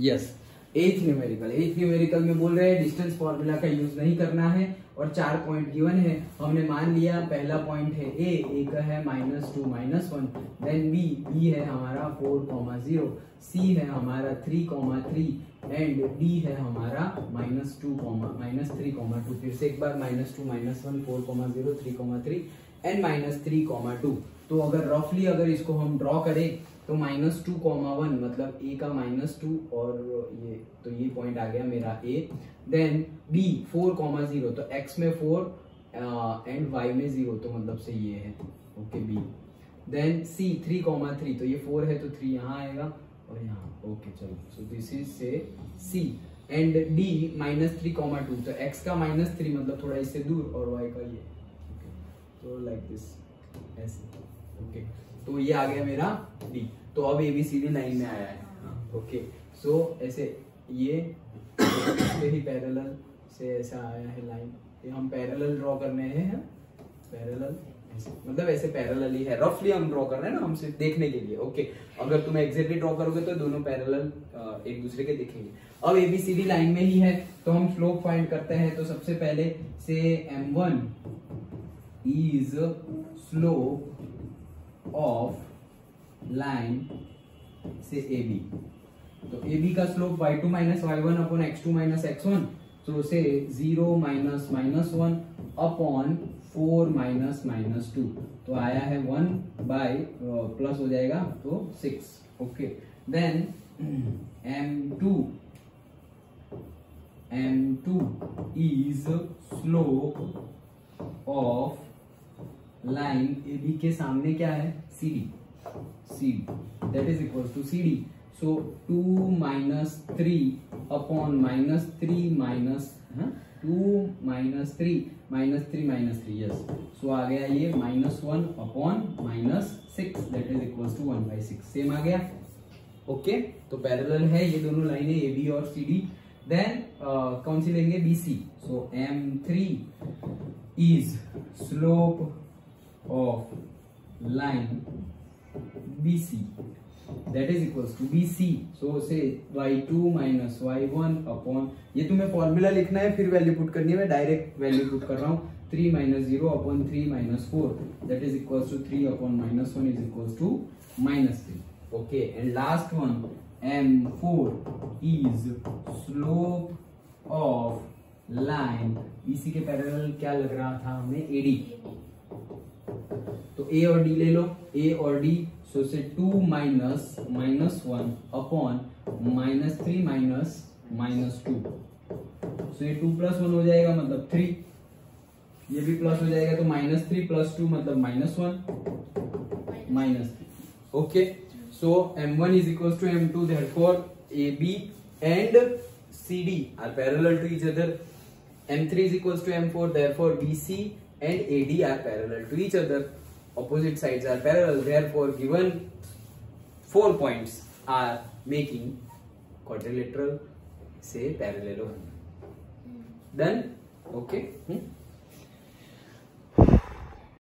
Yes, एथ numerical में बोल रहे हैं डिस्टेंस फॉर्मूला का यूज नहीं करना है और 4 पॉइंट गिवन है। हमने मान लिया पहला पॉइंट है ए का है -2 -1, देन बी है हमारा 4,0, सी है हमारा 3,3 एंड डी है हमारा -3,2। फिर से एक बार -2 -1 4,0 3,3 एंड -3,2। तो अगर रफली अगर इसको हम ड्रॉ करें तो -2,1 मतलब ए का -2 और ये पॉइंट आ गया मेरा ए। देन बी 4,0 तो x में 4 एंड y में 0 तो मतलब से ये है ओके बी। देन सी 3,3 तो ये 4 है तो 3 यहाँ आएगा और यहाँ ओके चलो सो दिस इज से सी। एंड डी -3,2 तो x का -3 मतलब थोड़ा इससे दूर और y का ये ओके तो लाइक दिस ऐसे ओके तो ये आ गया मेरा डी। तो अब ABCD लाइन में आया है ओके सो ऐसे ये ही पैरेलल से ऐसा आया है लाइन, ये हम पैरेलल ड्रॉ करने हैं पैरेलल ऐसे मतलब ऐसे पैरेलल ही है, रफली हम ड्रॉ कर रहे हैं ना, हम सिर्फ देखने के लिए ओके। अगर तुम एग्जैक्टली ड्रॉ करोगे तो दोनों पैरेलल एक दूसरे के दिखेंगे। अब ABCD लाइन में ही है तो हम स्लोप फाइंड करते हैं। तो सबसे पहले से M1 is slope of line से AB। तो AB का slope y2 - y1 upon x2 - x1 तो से 0 - -1 अपॉन 4 - -2 तो आया है 1 बाय प्लस हो जाएगा तो 6 okay. Then M2 is slope of line AB के सामने क्या है CD that is equals to CD। so 2 - 3 upon -3 minus 2 - 3 -3 yes so आ गया ये -1 upon -6 that is equals to 1/6 same आ गया ओके। तो पैरेलल है ये दोनों लाइनें AB और CD। देन कौन सी लेंगे BC। so M3 is slope of line BC that is equals to BC so say y2 - y1 upon ये तुम्हें फॉर्मूला लिखना है फिर वैल्यू पुट करनी है, मैं डायरेक्ट वैल्यू पुट कर रहा हूँ 3 - 0 upon 3 - 4 that is equals to 3 upon -1 is equals to -3 okay। and last one M4 is slope of line BC के पैरेलल क्या लग रहा था हमें AD। तो A और D ले लो, A और D सो से 2 - -1 अपॉन -3 -2 सो ये 2 + 1 हो जाएगा मतलब 3, ये भी प्लस हो जाएगा तो -3 + 2 मतलब -1 -3 okay. So M1 is equals to M2 therefore AB and CD are parallel to each other। M3 is equals to M4 therefore BC and AD are parallel to each other। Opposite sides are parallel therefore given 4 points are making quadrilateral से parallelogram। Done? Okay?